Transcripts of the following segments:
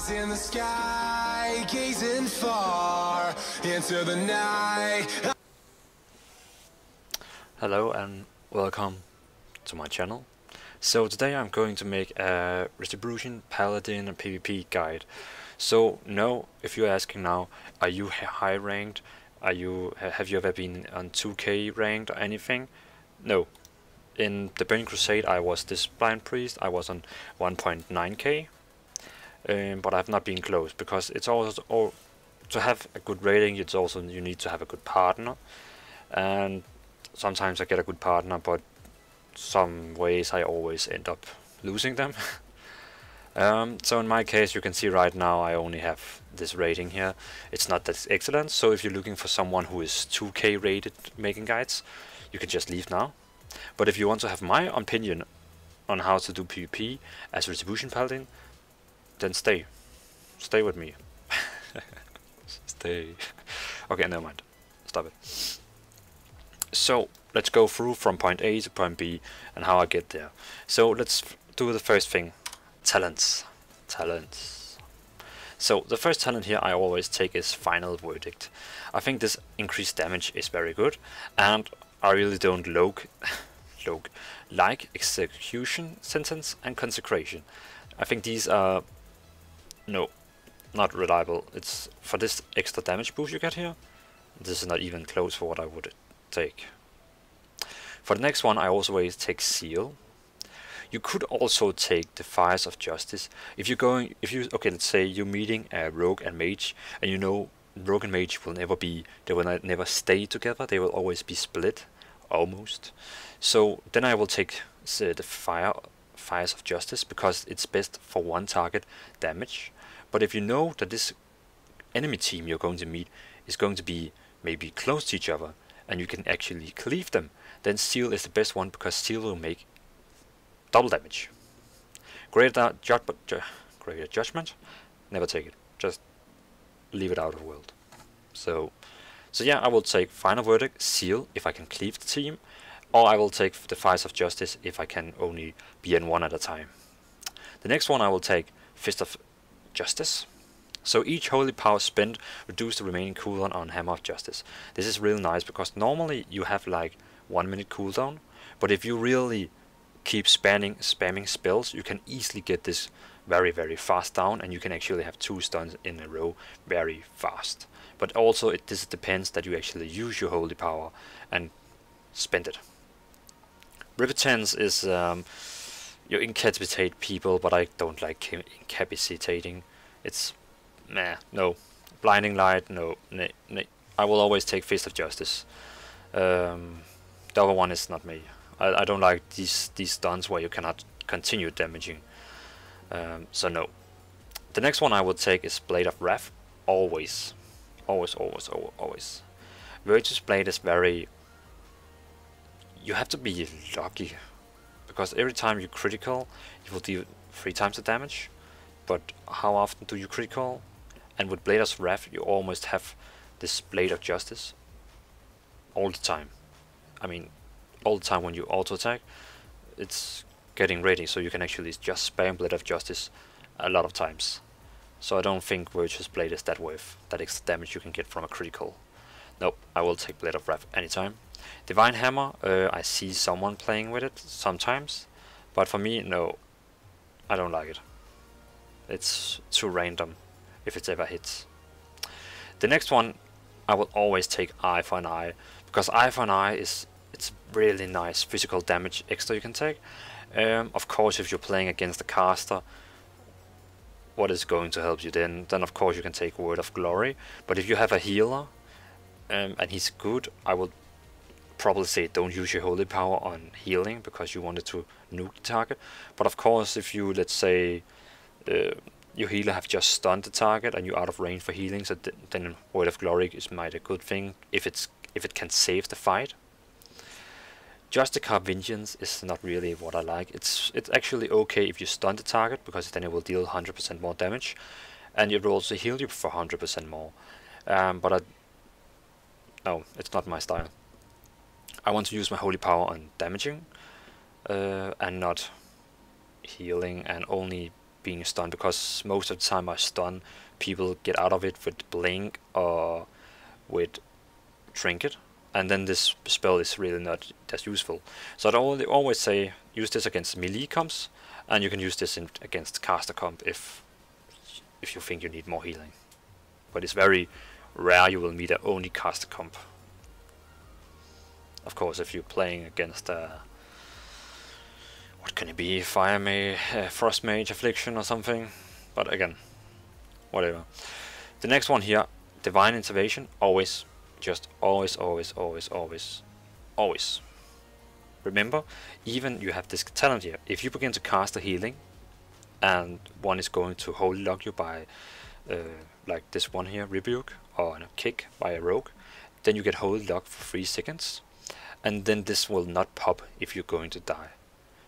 Eyes in the sky, gazing far into the night. Hello and welcome to my channel. So today I'm going to make a Retribution Paladin and PvP guide. So no, if you're asking now, are you high ranked? Have you ever been on 2k ranked or anything? No. In the Burning Crusade I was this blind priest, I was on 1.9k. But I've not been close, because it's also to have a good rating. It's also you need to have a good partner, and sometimes I get a good partner, but some ways I always end up losing them. So in my case, you can see right now I only have this rating here. It's not that excellent, so if you're looking for someone who is 2k rated making guides, you can just leave now. But if you want to have my opinion on how to do PvP as Retribution Paladin, then stay with me. Stay. Okay, never mind. Stop it. So let's go through from point A to point B and how I get there. So let's do the first thing. Talents. So the first talent here I always take is Final Verdict. I think this increased damage is very good, and I really don't like Execution, Sentence and Consecration. I think these are not reliable. It's for this extra damage boost you get here. This is not even close for what I would take. For the next one I always take Seal. You could also take the Fires of Justice. Okay, let's say you're meeting a rogue and mage, and you know rogue and mage will never stay together. They will always be split, almost. So then I will take the Fires of Justice, because it's best for one target damage. But if you know that this enemy team you're going to meet is going to be maybe close to each other, and you can actually cleave them, then Seal is the best one, because Seal will make double damage. Greater Judgment, never take it. Just leave it out of the world. So yeah, I will take Final Verdict, Seal if I can cleave the team, or I will take the Fires of Justice if I can only be in one at a time. The next one I will take Fist of Justice. So each holy power spent reduce the remaining cooldown on Hammer of Justice. This is really nice, because normally you have like 1 minute cooldown, but if you really keep spamming spells, you can easily get this very fast down, and you can actually have 2 stuns in a row very fast. But also this depends that you actually use your holy power and spend it. Repentance is you incapacitate people, but I don't like incapacitating. It's no. Blinding Light, no. I will always take Fist of Justice. The other one is not me. I don't like these stuns where you cannot continue damaging. So no. The next one I would take is Blade of Wrath. Always. Virtuous Blade is very... You have to be lucky, because every time you critical, you will deal 3 times the damage. But how often do you critical? And with Blade of Wrath, you almost have this Blade of Justice all the time. I mean, all the time when you auto attack, it's getting ready, so you can actually just spam Blade of Justice a lot of times. So I don't think Virtuous Blade is that worth that extra damage you can get from a critical. Nope, I will take Blade of Wrath anytime. Divine Hammer, I see someone playing with it sometimes, but for me, no, I don't like it. It's too random if it ever hits. The next one, I will always take Eye for an Eye, because Eye for an Eye it's really nice physical damage extra you can take. Of course, if you're playing against a caster, what is going to help you then of course you can take Word of Glory. But if you have a healer and he's good, I would probably say don't use your holy power on healing, because you wanted to nuke the target. But of course, if you, let's say, your healer have just stunned the target and you're out of range for healing, so then Word of Glory is might a good thing if it can save the fight. Justicar Vengeance is not really what I like. It's actually okay if you stun the target, because then it will deal 100% more damage, and it will also heal you for 100% more. But no, it's not my style. I want to use my holy power on damaging, and not healing, and only being stunned, because most of the time I stun, people get out of it with blink or with trinket, and then this spell is really not that useful. So I'd always say use this against melee comps, and you can use this against caster comp if you think you need more healing. But it's very rare you will meet a only caster comp. Of course, if you're playing against what can it be, Fire Mage, Frost Mage, Affliction or something, but again, whatever. The next one here, Divine Intervention, always, just always, always, always, always, always. Remember, even you have this talent here, if you begin to cast a healing, and one is going to holy lock you by, like this one here, Rebuke, or a kick by a rogue, then you get holy lock for 3 seconds, and then this will not pop if you're going to die.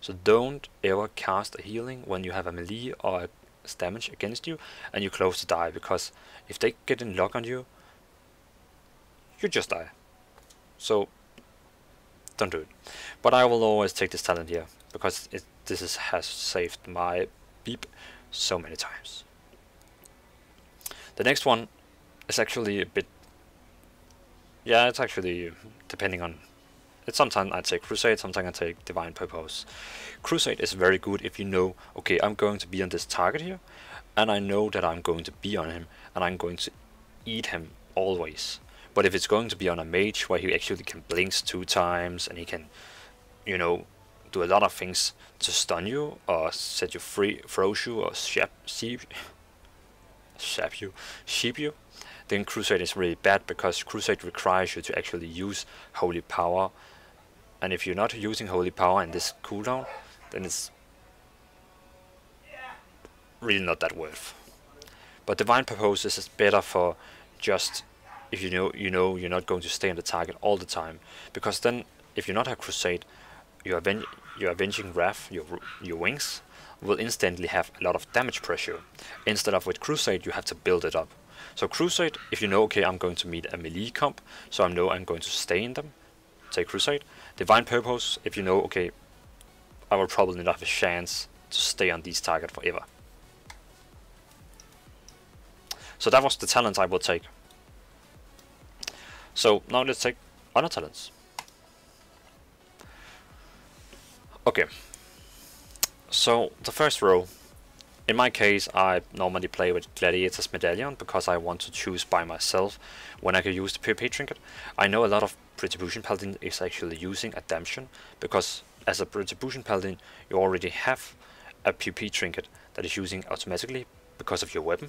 So don't ever cast a healing when you have a melee or a damage against you and you're close to die, because if they get in lock on you, you just die. So don't do it. But I will always take this talent here, because has saved my beep so many times. The next one is actually a bit, yeah, it's actually depending on, it's sometimes I take Crusade, sometimes I take Divine Purpose. Crusade is very good if you know, okay, I'm going to be on this target here, and I know that I'm going to be on him, and I'm going to eat him always. But if it's going to be on a mage where he actually can blink 2 times, and he can, you know, do a lot of things to stun you, or set you free, froze you, or sheep you, then Crusade is really bad, because Crusade requires you to actually use Holy Power, and if you're not using Holy Power in this cooldown, then it's really not that worth. But Divine Purpose is better for just if you know you're not going to stay on the target all the time, because then if you not have Crusade, your Avenging Wrath, your wings, will instantly have a lot of damage pressure. Instead of with Crusade, you have to build it up. So Crusade, if you know, okay, I'm going to meet a melee comp, so I know I'm going to stay in them, take Crusade. Divine Purpose, if you know, okay, I will probably not have a chance to stay on these targets forever. So that was the talents I will take. So now let's take other talents. Okay, so the first row, in my case I normally play with Gladiator's Medallion, because I want to choose by myself when I can use the PvP trinket. I know a lot of Retribution Paladin is actually using Ademption, because as a Retribution Paladin you already have a PvP trinket that is using automatically because of your weapon.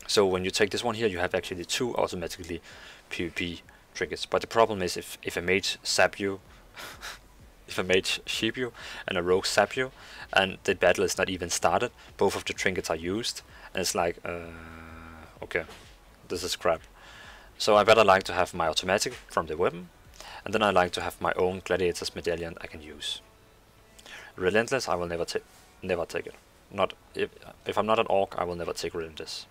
So when you take this one here, you have actually 2 automatically PvP trinkets. But the problem is if a mage sap you, if a mage sheep you and a rogue sap you, and the battle is not even started, both of the trinkets are used, and it's like, okay, this is crap. So I better like to have my automatic from the weapon, and then I like to have my own Gladiator's Medallion I can use. Relentless, I will never take it. Not if I'm not an orc, I will never take Relentless.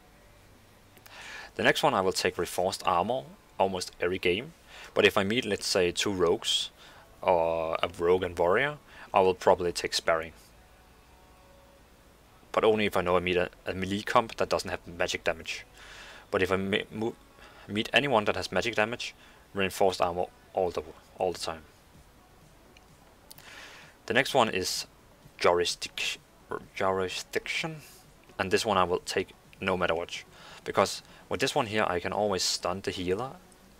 The next one I will take Reinforced Armor almost every game, but if I meet, let's say, 2 rogues or a rogue and warrior, I will probably take Sparring. But only if I know I meet a melee comp that doesn't have magic damage. But if I meet anyone that has magic damage, Reinforced Armor all the time. The next one is Jurisdiction, and this one I will take no matter what, because with this one here I can always stun the healer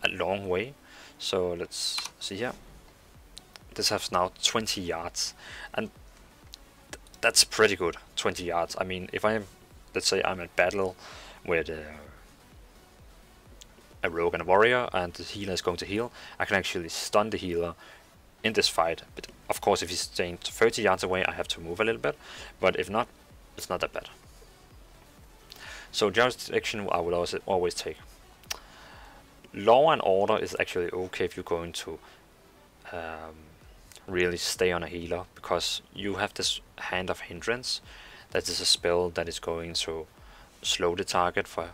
a long way. So let's see here. This has now 20 yards, and that's pretty good. 20 yards. I mean, if I'm, let's say I'm in battle with a rogue and a warrior, and the healer is going to heal, I can actually stun the healer in this fight. But of course, if he's staying 30 yards away, I have to move a little bit. But if not, it's not that bad. So Jurisdiction I would always take. Law and Order is actually okay if you're going to really stay on a healer, because you have this Hand of Hindrance. That is a spell that is going to slow the target for,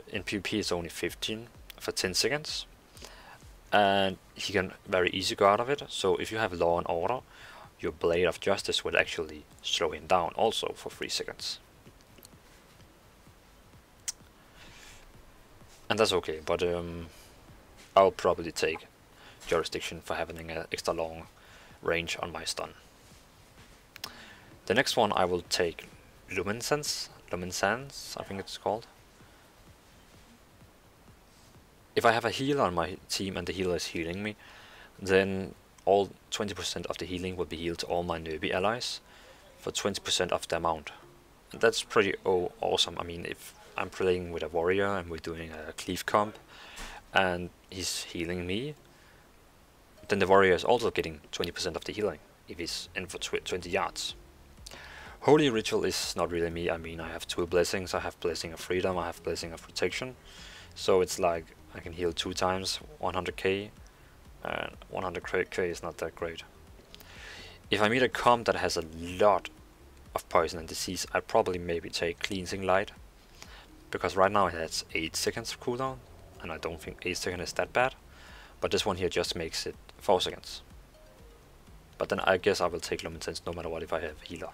in PvP it's only 15 for 10 seconds, and he can very easy go out of it. So if you have Law and Order, your Blade of Justice will actually slow him down also for 3 seconds. And that's okay, but I'll probably take Jurisdiction for having an extra long range on my stun. The next one I will take Luminescence, I think it's called. If I have a healer on my team and the healer is healing me, then all 20% of the healing will be healed to all my newbie allies for 20% of the amount. And that's pretty awesome. I mean, if I'm playing with a warrior and we're doing a cleave comp and he's healing me, then the warrior is also getting 20% of the healing if he's in for 20 yards. Holy Ritual is not really me. I mean, I have 2 blessings. I have Blessing of Freedom, I have Blessing of Protection. So it's like I can heal 2 times 100k, and 100k is not that great. If I meet a comp that has a lot of poison and disease, I'd probably maybe take Cleansing Light, because right now it has 8 seconds of cooldown, and I don't think 8 seconds is that bad, but this one here just makes it 4 seconds. But then I guess I will take Luminescence no matter what if I have healer.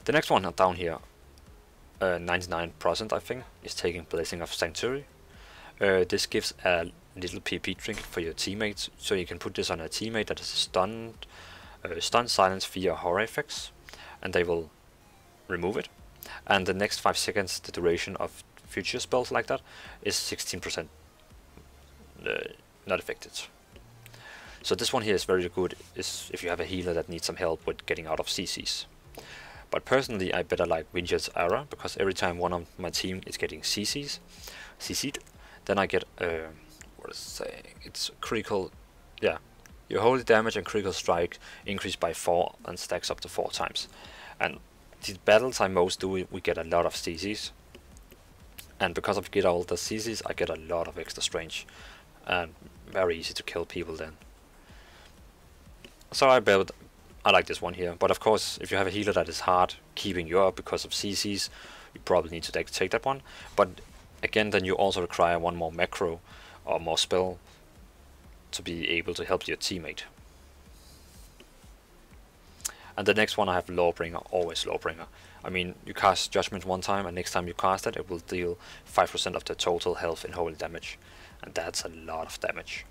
The next one down here, 99% I think, is taking Blessing of Sanctuary. This gives a little PP trinket for your teammates, so you can put this on a teammate that is stunned, stun, silence, fear, horror effects, and they will remove it. And the next 5 seconds, the duration of future spells like that is 16% not affected. So this one here is very good if you have a healer that needs some help with getting out of CCs. But personally, I better like Vineyard's Era, because every time one of my team is getting CC'd, then I get, what is it saying? It's critical, yeah. Your holy damage and critical strike increase by 4 and stacks up to 4 times. And the battles I most do, we get a lot of CCs. And because I get all the CCs, I get a lot of extra strength. And very easy to kill people then. So I like this one here, but of course if you have a healer that is hard keeping you up because of CCs, you probably need to take that one. But again, then you also require one more macro or more spell to be able to help your teammate. And the next one I have Lawbringer, always Lawbringer. I mean, you cast Judgment one time and next time you cast it, it will deal 5% of the total health in holy damage. And that's a lot of damage.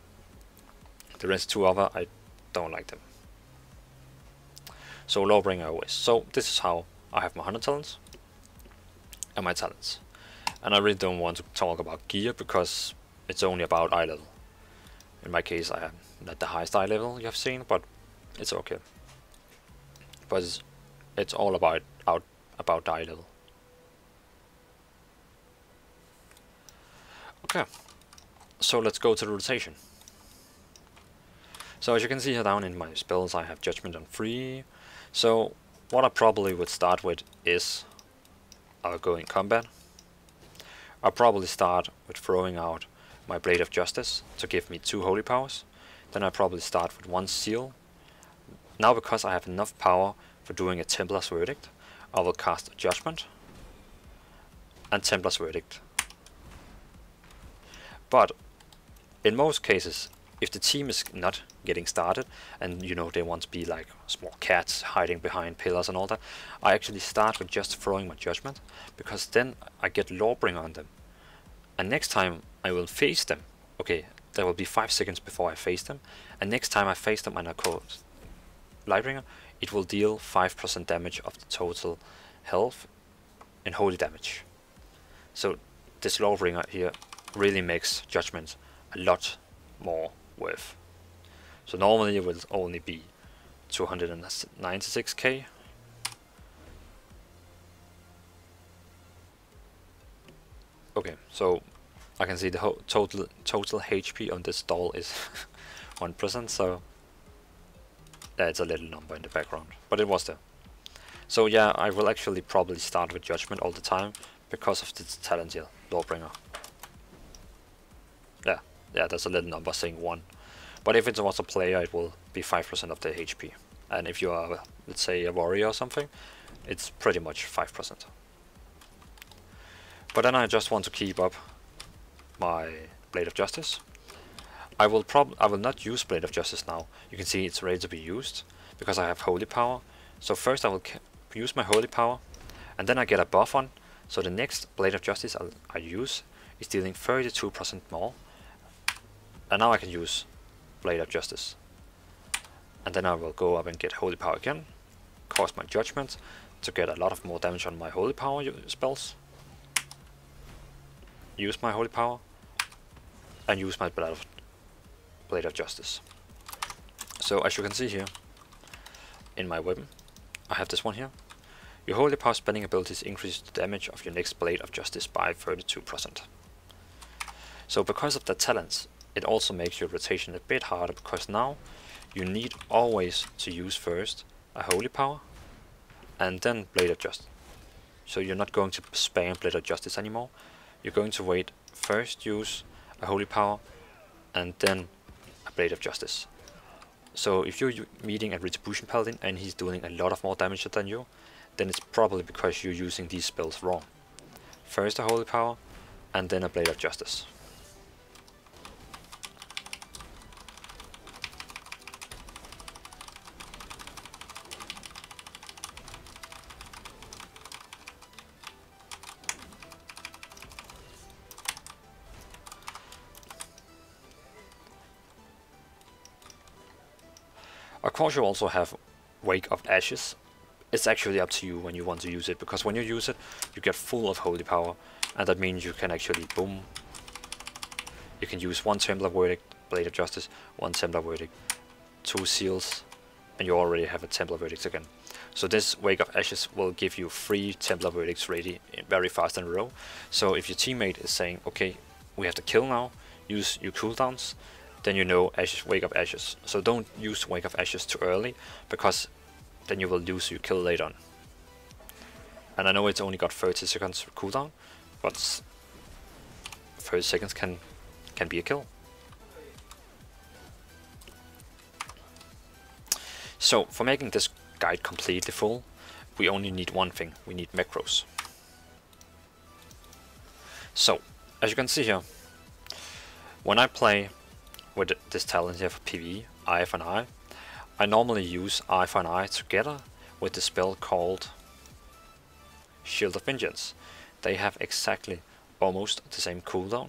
The rest 2 other, I don't like them. So Lawbringer always. So this is how I have my 100 talents and my talents. And I really don't want to talk about gear because it's only about eye level. In my case, I am not the highest eye level you have seen, but it's okay. But it's all about eye level. Okay, so let's go to the rotation. So as you can see here down in my spells, I have Judgment on 3. So what I probably would start with is I'll go in combat. I'll probably start with throwing out my Blade of Justice to give me 2 holy powers. Then I'll probably start with 1 seal. Now because I have enough power for doing a Templar's Verdict, I will cast a Judgment and Templar's Verdict. But in most cases, if the team is not getting started and you know they want to be like small cats hiding behind pillars and all that, I actually start with just throwing my Judgment, because then I get Lawbringer on them. And next time I will face them, okay, there will be 5 seconds before I face them, and next time I face them and I cast Lightbringer, it will deal 5% damage of the total health in holy damage. So this Lawbringer here really makes Judgment a lot more worth. So normally it will only be 296k. Okay, so I can see the total HP on this doll is 1%, so yeah, it's a little number in the background, but it was there. So yeah, I will actually probably start with Judgment all the time because of this talent here, Lawbringer. Yeah, there's a little number saying 1. But if it was a player, it will be 5% of their HP. And if you are, let's say, a warrior or something, it's pretty much 5%. But then I just want to keep up my Blade of Justice. I will not use Blade of Justice now. You can see it's ready to be used because I have Holy Power. So first I will use my Holy Power, and then I get a buff on. So the next Blade of Justice I use is dealing 32% more, and now I can use Blade of Justice. And then I will go up and get Holy Power again, cast my Judgment to get a lot of more damage on my Holy Power spells. Use my Holy Power, and use my Blade of Justice. So as you can see here, in my weapon, I have this one here. Your Holy Power spending abilities increase the damage of your next Blade of Justice by 32%. So because of that talent, it also makes your rotation a bit harder, because now you need always to use first a Holy Power and then Blade of Justice. So you're not going to spam Blade of Justice anymore. You're going to wait, first use a Holy Power and then a Blade of Justice. So if you're meeting a Retribution Paladin and he's doing a lot of more damage than you, then it's probably because you're using these spells wrong. First a Holy Power and then a Blade of Justice. Of course you also have Wake of Ashes. It's actually up to you when you want to use it, because when you use it you get full of Holy Power, and that means you can actually boom. You can use 1 Templar Verdict, Blade of Justice, 1 Templar Verdict, 2 Seals, and you already have a Templar Verdict again. So this Wake of Ashes will give you 3 Templar Verdicts ready very fast in a row. So if your teammate is saying, okay, we have to kill now, use your cooldowns, then you know Wake of Ashes. So don't use Wake of Ashes too early, because then you will lose your kill later on. And I know it's only got 30 seconds cooldown, but 30 seconds can be a kill. So for making this guide completely full, we only need one thing. We need macros. So as you can see here, when I play with this talent here for PvE, Eye for an Eye, I normally use Eye for an Eye together with the spell called Shield of Vengeance. They have exactly almost the same cooldown,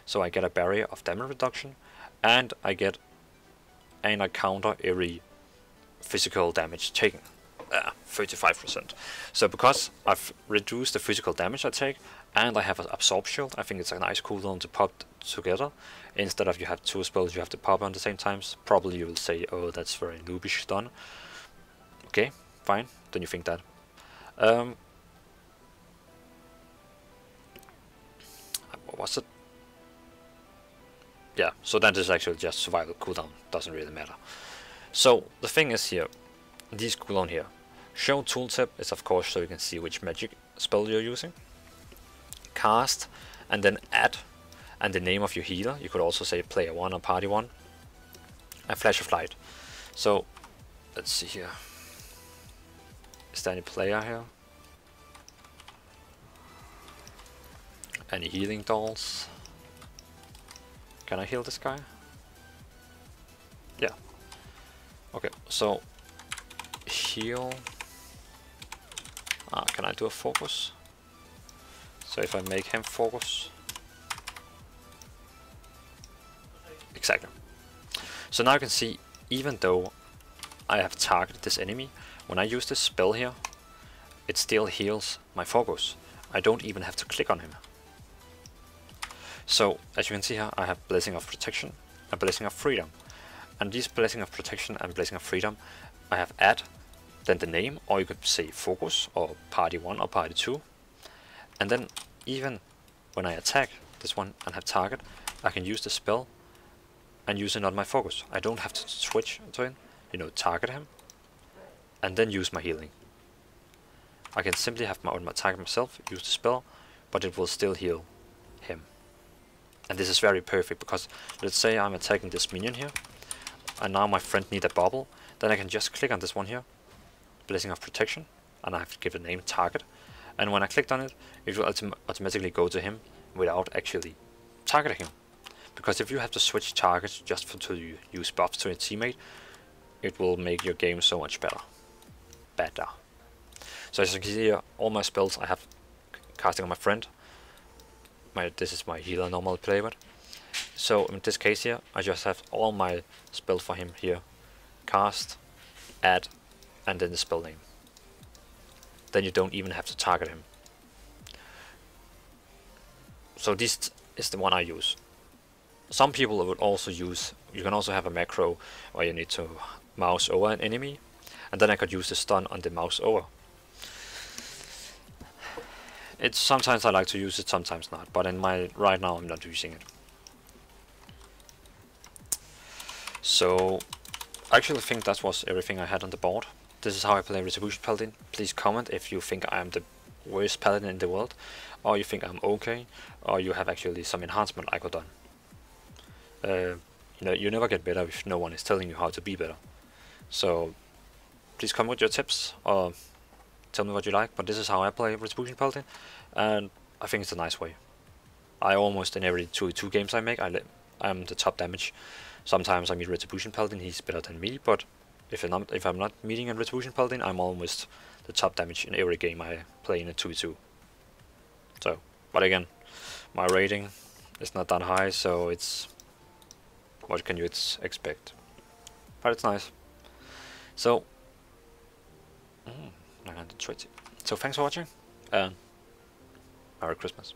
so I get a barrier of damage reduction, and I counter every physical damage taken, 35%. So because I've reduced the physical damage I take, and I have an Absorb Shield, I think it's a nice cooldown to pop together. Instead of you have 2 spells you have to pop on the same times. Probably you will say, oh, that's very noobish done. Okay, fine, then you think that. What was it? Yeah, so that is actually just survival cooldown, doesn't really matter. So the thing is here, these cooldown here. Show tooltip is of course so you can see which magic spell you're using. Cast, and then add, and the name of your healer. You could also say player 1 or party 1. And Flash of Light. So let's see here. Is there any player here? Any healing dolls? Can I heal this guy? Yeah. Okay, so heal. Can I do a focus? So if I make him focus. Exactly. So now you can see, even though I have targeted this enemy, when I use this spell here, it still heals my focus. I don't even have to click on him. So as you can see here, I have Blessing of Protection and Blessing of Freedom. And these Blessing of Protection and Blessing of Freedom, I have add, then the name, or you could say focus, or party 1 or party 2. And then even when I attack this one and have target, I can use the spell and use it on my focus. I don't have to switch to him, target him, and then use my healing. I can simply have my target myself, use the spell, but it will still heal him. And this is very perfect, because let's say I'm attacking this minion here, and now my friend needs a bubble, then I can just click on this one here, Blessing of Protection, and I have to give the name target. And when I clicked on it, it will automatically go to him without actually targeting him. because if you have to switch targets just to use buffs to your teammate, it will make your game so much better. So as you can see here, all my spells I have casting on my friend. This is my healer I normally play with. So in this case here, I just have all my spells for him here. Cast, add, and then the spell name. Then you don't even have to target him. So this is the one I use. Some people would also use, you can also have a macro where you need to mouse over an enemy, and then I could use the stun on the mouse over. It's sometimes I like to use it, sometimes not, but right now I'm not using it. So I actually think that was everything I had on the board. This is how I play Retribution Paladin. Please comment if you think I am the worst paladin in the world, or you think I'm okay, or you have actually some enhancement I could done. You never get better if no one is telling you how to be better. So please come with your tips, or tell me what you like, but this is how I play Retribution Paladin, and I think it's a nice way. I almost in every 2v2 games I make, I'm the top damage. Sometimes I meet Retribution Paladin, he's better than me, but if I'm not meeting a Retribution Paladin, I'm almost the top damage in every game I play in a 2v2. So, but again, my rating is not that high, so it's what can you expect? But it's nice. So 920. So thanks for watching, and Merry Christmas.